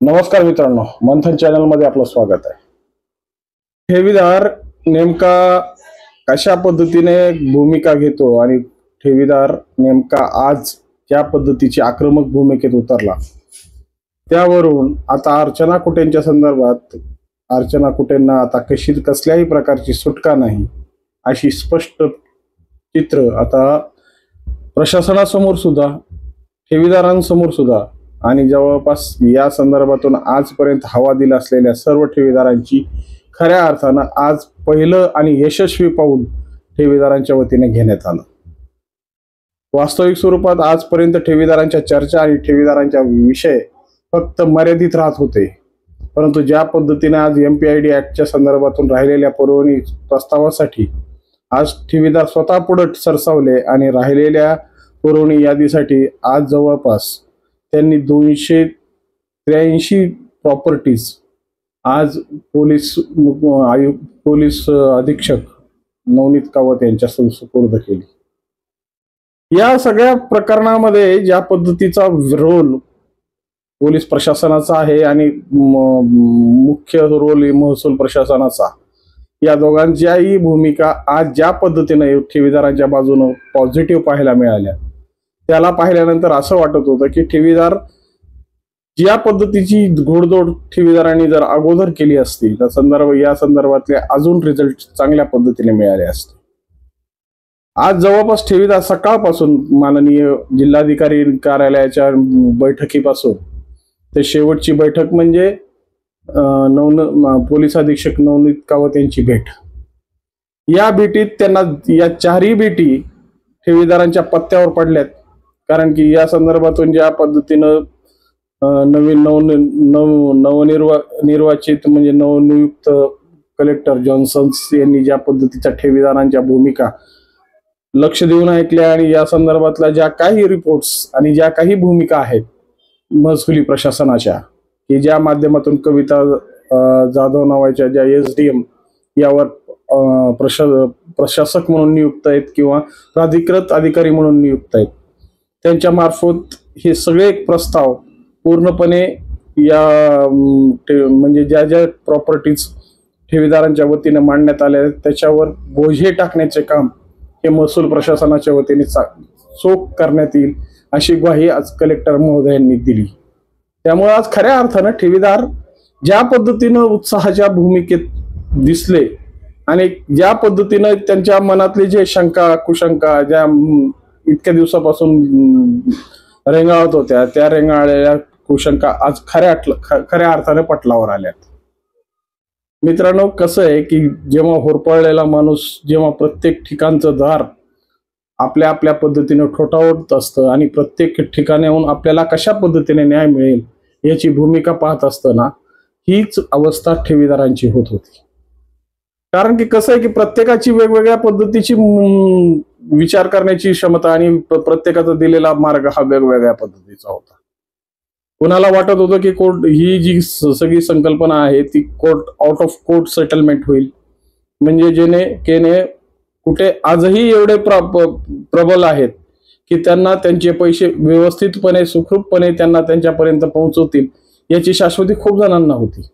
नमस्कार मित्रांनो, मंथन चॅनल मध्ये आपलं स्वागत आहे। ठेवीदार नेमका कशा पद्धतीने भूमिका घेतो आणि ठेवीदार नेमका आज त्या पद्धतीची आक्रमक भूमिकेत उतरला, त्यावरून आता अर्चना कुटेंच्या संदर्भात अर्चना कुटेंना आता कसल्याही प्रकारची सुटका नाही अशी स्पष्ट चित्र आता प्रशासनासमोर सुद्धा ठेवीदारांसमोर सुद्धा आणि जवळपास या संदर्भातून आजपर्यंत हवा दिला असलेल्या सर्व ठेवीदारांची खऱ्या अर्थानं आज पहिलं आणि यशस्वी पाऊल ठेवीदारांच्या वतीने घेण्यात आलं। वास्तविक स्वरूपात आजपर्यंत ठेवीदारांच्या चर्चा आणि ठेवीदारांच्या विषय फक्त मर्यादित राहत होते, परंतु ज्या पद्धतीने आज MPID ऍक्टच्या संदर्भातून राहिलेल्या पुरवणी प्रस्तावासाठी आज ठेवीदार स्वतः पुढे सरसावले आणि राहिलेल्या पुरवणी यादीसाठी आज जवळपास त्यांनी 283 प्रॉपर्टीज आज पोलीस अधीक्षक नवनीत कावत यांच्या सुपूर्द केली। या सगळ्या प्रकरणामध्ये ज्या पद्धतीचा रोल पोलीस प्रशासनाचा आहे आणि मुख्य रोल महसूल प्रशासनाचा, या दोघांच्याही भूमिका आज ज्या पद्धतीने ठेवीदारांच्या बाजूने पॉझिटिव्ह पाहायला मिळाल्या, त्याला पाहिल्यानंतर असं वाटत होतं की ठेवीदार ज्या पद्धतीची घोडदौड ठेवीदारांनी जर अगोदर केली असती तर या संदर्भातले अजून रिझल्ट चांगल्या पद्धतीने मिळाले असते। आज जवळपास ठेवीदार सकाळपासून माननीय जिल्हाधिकारी कार्यालयाच्या बैठकीपासून ते शेवटची बैठक म्हणजे पोलीस अधीक्षक नवनीत कावत यांची भेट, या भेटीत त्यांना या चारही भेटी ठेवीदारांच्या पत्त्यावर पडल्यात। कारण की या संदर्भातून ज्या पद्धतीनं नवीन नवनिर्वाचित म्हणजे नवनियुक्त कलेक्टर जॉन्सन्स यांनी ज्या पद्धतीच्या ठेवीदारांच्या भूमिका लक्ष देऊन ऐकल्या आणि या संदर्भातल्या ज्या काही रिपोर्ट्स आणि ज्या काही भूमिका आहेत महसुली प्रशासनाच्या, की ज्या माध्यमातून कविता जाधव नावाच्या ज्या SDM यावर प्रशासक म्हणून नियुक्त आहेत किंवा प्राधिकृत अधिकारी म्हणून नियुक्त आहेत, त्यांच्या मार्फत हे सगळे प्रस्ताव पूर्णपणे या म्हणजे ज्या ज्या प्रॉपर्टीज ठेवीदारांच्या वतीने मांडण्यात आल्या त्याच्यावर बोजे टाकण्याचे काम हे महसूल प्रशासनाच्या वतीने चोख करण्यात येईल अशी ग्वाही आज कलेक्टर महोदयांनी दिली। त्यामुळे आज खऱ्या अर्थानं ठेवीदार ज्या पद्धतीनं उत्साहाच्या भूमिकेत दिसले आणि ज्या पद्धतीनं त्यांच्या मनातले जे शंका कुशंका ज्या इतक्या दिवसापासून रेंगाळत होत्या, त्या रेंगाळलेल्या कुशंका आज खऱ्या अर्थाने पटलावर आल्यात। मित्रांनो, कसं आहे की जेव्हा होरपळलेला माणूस जेव्हा प्रत्येक ठिकाणचं दार आपल्या आपल्या पद्धतीने ठोठावत असतं आणि प्रत्येक ठिकाणाहून आपल्याला कशा पद्धतीने न्याय मिळेल याची भूमिका पाहत असताना हीच अवस्था ठेवीदारांची होत होती। कारण की कसं आहे की प्रत्येकाची वेगवेगळ्या पद्धतीची विचार करण्याची क्षमता आणि प्रत्येकाचा दिलेला मार्ग हा वेगवेगळ्या पद्धतीचा होता। कोणाला वाटत होतं की कोर्ट ही जी सगळी संकल्पना आहे ती आउट ऑफ कोर्ट सेटलमेंट होईल, म्हणजे जेणे कुठे आजही एवढे प्रबल आहेत की त्यांना त्यांचे पैसे व्यवस्थितपणे सुखरूपपणे त्यांना त्यांच्यापर्यंत पोहोचवतील याची शाश्वती खूप जणांना होती।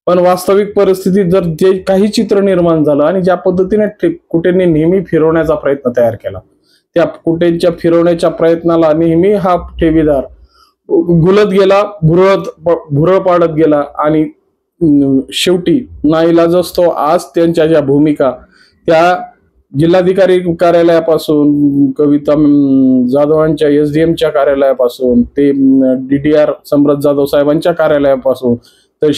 पण वास्तविक परिस्थितीत जर जे काही चित्र निर्माण झालं आणि ज्या पद्धतीने कुटेंनी नेहमी फिरवण्याचा प्रयत्न तयार केला, त्या कुटेंच्या फिरवण्याच्या प्रयत्नाला नेहमी हा ठेवीदार गुलत गेला, भुरळ पाडत गेला आणि शेवटी नाईलाजास्तव आज त्यांच्या ज्या भूमिका त्या जिल्हाधिकारी कार्यालयापासून कविता जाधवांच्या SDMच्या कार्यालयापासून ते DDR सम्राट जाधव साहेबांच्या कार्यालयापासून तर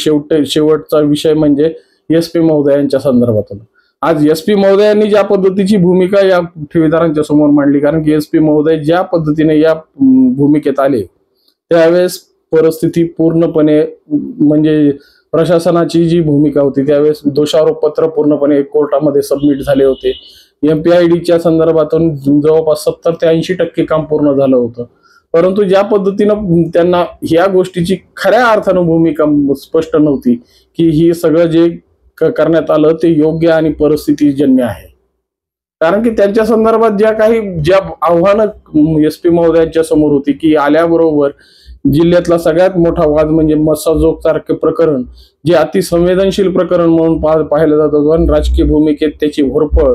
शेवटचा विषय म्हणजे SP महोदयांच्या संदर्भातून आज SP महोदयांनी ज्या पद्धतीची भूमिका या ठेवीदारांच्या समोर मांडली, कारण की SP महोदय ज्या पद्धतीने या भूमिकेत आले त्यावेळेस परिस्थिती पूर्णपणे म्हणजे प्रशासनाची जी भूमिका होती त्यावेळेस दोषारोप पत्र पूर्णपणे कोर्टामध्ये सबमिट झाले होते। MPIDच्या संदर्भातून जवळपास 70 ते 80% काम पूर्ण झालं होतं, परंतु ज्या पद्धतीनं त्यांना या गोष्टीची खऱ्या अर्थानं भूमिका स्पष्ट नव्हती की ही सगळं जे करण्यात आलं ते योग्य आणि परिस्थितीजन्य आहे। कारण की त्यांच्या संदर्भात ज्या आव्हानं SP महोदयांच्या समोर होती की आल्याबरोबर जिल्ह्यातला सगळ्यात मोठा वाद म्हणजे मस्साजोग सारखे प्रकरण, जे अतिसंवेदनशील प्रकरण म्हणून पाहिलं जात होतं आणि राजकीय भूमिकेत त्याची होरपळ,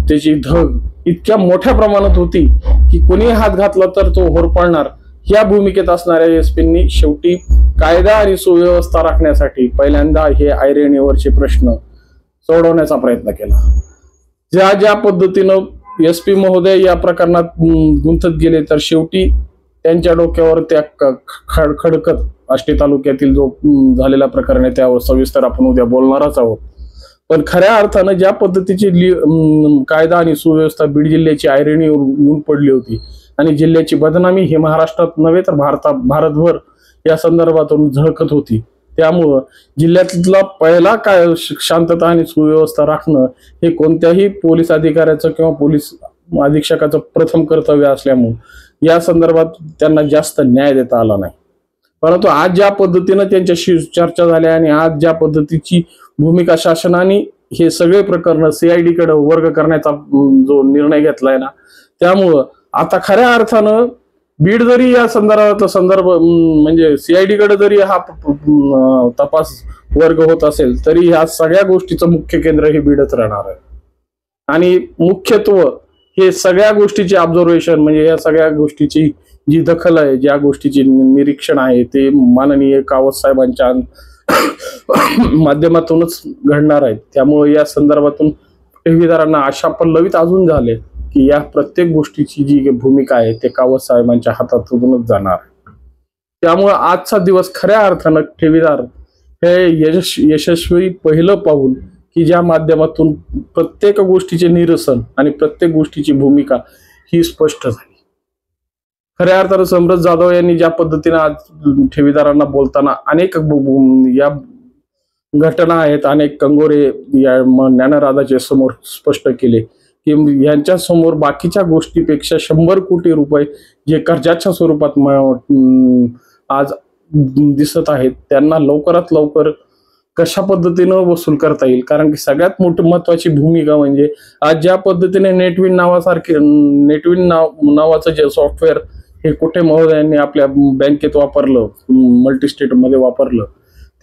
त्याची धग इतक्या मोठ्या प्रमाणात होती की कोणी हात घातला तर तो होरपळणार, या भूमिकेत असणाऱ्या एसपींनी शेवटी कायदा आणि सुव्यवस्था राखण्यासाठी पहिल्यांदा हे ऐरणीवरचे प्रश्न सोडवण्याचा प्रयत्न केला. ज्या ज्या पद्धतीनं एसपी महोदय या प्रकरणात गुंतत गेले, तर शेवटी त्यांच्या डोक्यावर त्या खडकत आष्टी तालुक्यातील जो झालेला प्रकरण आहे त्यावर सविस्तर आपण उद्या बोलणारच आहोत. पण खऱ्या अर्थानं ज्या पद्धतीची कायदा आणि सुव्यवस्था बीड जिल्ह्याची ऐरणीवर येऊन पडली होती आणि जिल्ह्याची बदनामी ही महाराष्ट्रात नव्हे तर भारतभर या संदर्भातून झळकत होती, त्यामुळं जिल्ह्यातला पहिला काय शांतता आणि सुव्यवस्था राखणं हे कोणत्याही पोलीस अधिकाऱ्याचं किंवा पोलीस अधीक्षकाचं प्रथम कर्तव्य असल्यामुळे या संदर्भात त्यांना जास्त न्याय देता आला नाही. परंतु आज ज्या पद्धतीनं त्यांच्याशी चर्चा झाल्या आणि आज ज्या पद्धतीची भूमिका शासनाने हे सगळे प्रकरण सीआयडी कडे वर्ग करण्याचा जो निर्णय घेतलाय ना, त्यामुळं आता खऱ्या अर्थानं बीड जरी या संदर्भ म्हणजे सीआयडी कडे जरी हा तपास वर्ग होत असेल, तरी ह्या सगळ्या गोष्टीचं मुख्य केंद्र हे बीडच राहणार आहे. आणि मुख्यत्व हे सगळ्या गोष्टीचे ऑब्झर्वेशन म्हणजे या सगळ्या गोष्टीची जी दखल आहे, ज्या गोष्टीची निरीक्षण आहे, ते माननीय कावत साहेबांच्या माध्यमातूनच घडणार आहेत. त्यामुळे या संदर्भातून ठेवीदारांना आशा पल्लवित अजून झाले की या प्रत्येक गोष्टीची जी भूमिका आहे ते कावत साहेबांच्या हातातूनच जाणार. त्यामुळे आजचा दिवस खऱ्या अर्थानं ठेवीदार हे यशस्वी पहिलं पाऊल की ज्या माध्यमातून प्रत्येक गोष्टीचे निरसन आणि प्रत्येक गोष्टीची भूमिका ही स्पष्ट झाली. खऱ्या अर्थानं समरथ जाधव यांनी ज्या पद्धतीने आज ठेवीदारांना बोलताना अनेक या घटना आहेत, अनेक कंगोरे या ज्ञानराजाच्या समोर स्पष्ट केले की यांच्या समोर बाकीच्या गोष्टीपेक्षा 100 कोटी रुपये जे कर्जाच्या स्वरूपात आज दिसत आहेत त्यांना लवकरात लवकर कशा पद्धतीनं वसूल करता येईल. कारण की सगळ्यात महत्वाची भूमिका म्हणजे आज ज्या पद्धतीने नेटविन नावाचं जे सॉफ्टवेअर हे कुठे महोदयांनी आपल्या बँकेत वापरलं, मल्टीस्टेट मध्ये वापरलं,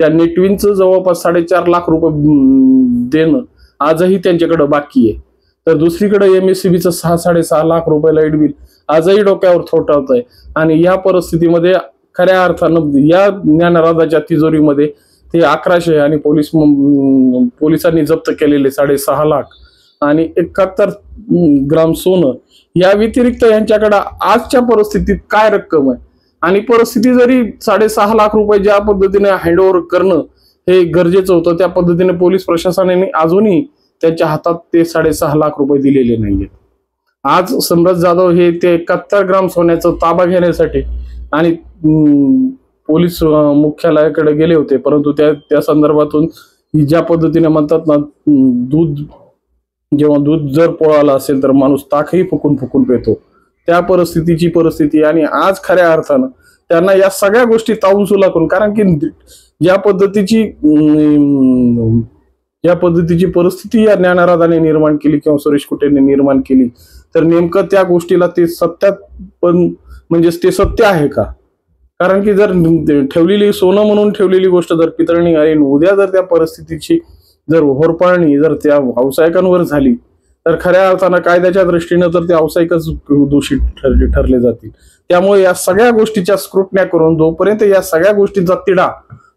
त्या नेटविनचं जवळपास 4.5 लाख रुपये देणं आजही त्यांच्याकडे बाकी आहे. तर दुसरीकडे MSCBचं 6-6.5 लाख रुपये लाईट बिल आजही डोक्यावर थोपटत आहे. आणि या परिस्थितीमध्ये खऱ्या अर्थानं या ज्ञानराजाच्या तिजोरीमध्ये ते 1100 आणि पोलिसांनी जप्त केलेले 6.5 लाख आणि 71 ग्राम सोनं या व्यतिरिक्त यांच्याकडे आजच्या परिस्थितीत काय रक्कम आहे. आणि परिस्थिती जरी 6.5 लाख रुपये ज्या पद्धतीने हँडओव्हर करणं हे गरजेचं होतं, त्या पद्धतीने पोलीस प्रशासनाने अजूनही त्यांच्या हातात ते 6.5 लाख रुपये दिलेले नाहीयेत. आज समरथ जाधव हे ते 71 ग्राम सोन्याचा ताबा घेण्यासाठी आणि पोलीस मुख्यालयाकडे गेले होते, परंतु त्या संदर्भातून ज्या पद्धतीने म्हणतात ना, जेव्हा दूध जर पोळाला असेल तर माणूस ताकही फुकून फुकून पेतो, त्या परिस्थिती. आणि आज खऱ्या अर्थानं त्यांना या सगळ्या गोष्टी तावून सुलाकून, कारण की ज्या पद्धतीची परिस्थिती या ज्ञानराजाने निर्माण केली किंवा सुरेश कुटेने निर्माण केली, तर नेमकं त्या गोष्टीला ते सत्यात पण म्हणजे ते सत्य आहे का? कारण की जर ठेवलेली सोनं म्हणून ठेवलेली गोष्ट जर पितळणी आली, उद्या जर त्या परिस्थितीची जर होरपळणी जर त्या व्यावसायिकांवर झाली, तर खऱ्या अर्थानं कायद्याच्या दृष्टीनं तर ते व्यावसायिकच दोषी ठरले जातील. त्यामुळे या सगळ्या गोष्टीच्या स्क्रुटन्या करून जोपर्यंत या सगळ्या गोष्टींचा तिढा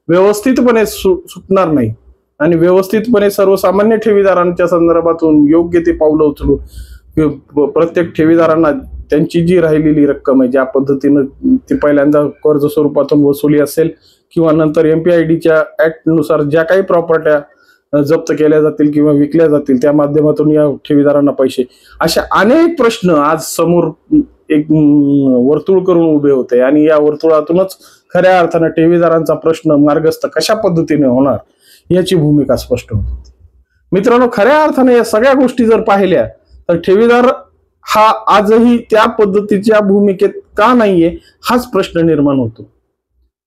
व्यवस्थितपणे सुटणार नाही आणि व्यवस्थितपणे सर्वसामान्य ठेवीदारांच्या संदर्भातून योग्य ते पावलं उचलून प्रत्येक ठेवीदारांना त्यांची जी राहिलेली रक्कम आहे, ज्या पद्धतीनं ती पहिल्यांदा कर्ज स्वरूपातून वसुली असेल किंवा नंतर MPIDच्या ऍक्ट नुसार ज्या काही प्रॉपर्ट्या जप्त केल्या जातील किंवा विकल्या जातील, त्या माध्यमातून या ठेवीदारांना पैसे, अशा अनेक प्रश्न आज समोर एक वर्तुळ करून उभे होते. आणि या वर्तुळातूनच खऱ्या अर्थानं ठेवीदारांचा प्रश्न मार्गस्थ कशा पद्धतीने होणार याची भूमिका स्पष्ट होती. मित्रांनो, खऱ्या अर्थाने या सगळ्या गोष्टी जर पाहिल्या तर ठेवीदार हा आजही त्या पद्धतीच्या भूमिकेत का नाहीये हाच प्रश्न निर्माण होतो.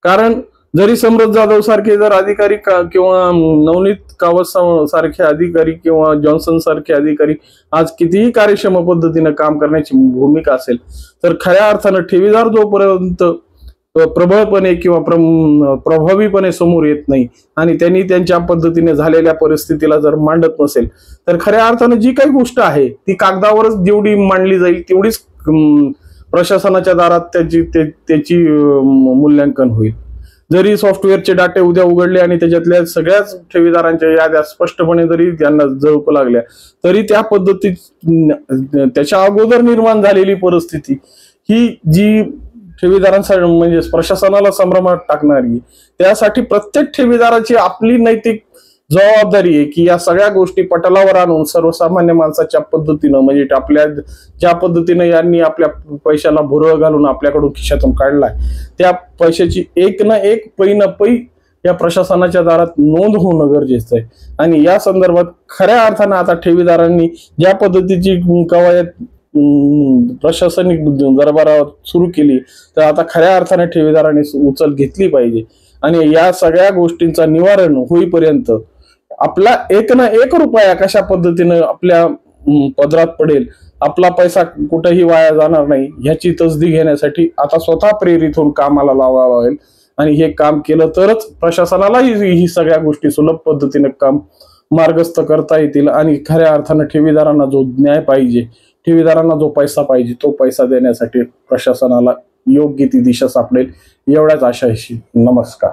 कारण जरी समरथ जाधव सारखे जर अधिकारी किंवा नवनीत कावत सारखे अधिकारी किंवा जॉन्सन सारखे अधिकारी आज कितीही कार्यक्षम पद्धतीने काम करण्याची भूमिका असेल, तर खऱ्या अर्थानं ठेवीदार जोपर्यंत प्रबळपणे किंवा प्रभावीपणे समोर येत नाही आणि त्यांनी त्यांच्या पद्धतीने झालेल्या परिस्थितीला जर मांडत नसेल तर खऱ्या अर्थाने जी काही गोष्ट आहे ती कागदावरच जेवढी मांडली जाईल तेवढीच प्रशासनाच्या दारात त्याची मूल्यांकन होईल. जरी सॉफ्टवेअरचे डाटे उद्या उघडले आणि त्याच्यातल्या सगळ्याच ठेवीदारांच्या याद्या स्पष्टपणे जरी त्यांना झळकू लागल्या तरी त्या पद्धतीत त्याच्या अगोदर निर्माण झालेली परिस्थिती ही जी ठेवीदारांसाठी म्हणजे प्रशासनाला संभ्रमात टाकणारी, त्यासाठी प्रत्येक ठेवीदाराची आपली नैतिक जबाबदारी आहे की या सगळ्या गोष्टी पटलावर आणून सर्वसामान्य माणसाच्या पद्धतीनं म्हणजे आपल्या ज्या पद्धतीने यांनी आपल्या पैशाला भुरळ घालून आपल्याकडून खिशातून काढलाय त्या पैशाची एक ना एक पै ना पै या प्रशासनाच्या दारात नोंद होणं गरजेचं आहे. आणि या संदर्भात खऱ्या अर्थानं आता ठेवीदारांनी ज्या पद्धतीची कवायत प्रशासनिक दरबारावर सुरू केली तर आता खऱ्या अर्थाने ठेवीदारांनी उचल घेतली पाहिजे आणि या सगळ्या गोष्टींचा निवारण होईपर्यंत आपला एक ना एक रुपया कशा पद्धतीनं आपल्या पदरात पडेल, आपला पैसा कुठेही वाया जाणार नाही ह्याची तसदी घेण्यासाठी आता स्वतः प्रेरित होऊन कामाला लावावं लागेल. आणि हे काम केलं तरच प्रशासनालाही ही सगळ्या गोष्टी सुलभ पद्धतीने काम मार्गस्थ करता येतील आणि खऱ्या अर्थानं ठेवीदारांना जो न्याय पाहिजे, ठेवीदारांना जो पैसा पाहिजे तो पैसा देण्यासाठी प्रशासनाला योग्य ती दिशा सापडेल एवढ्याच आशयाशी नमस्कार.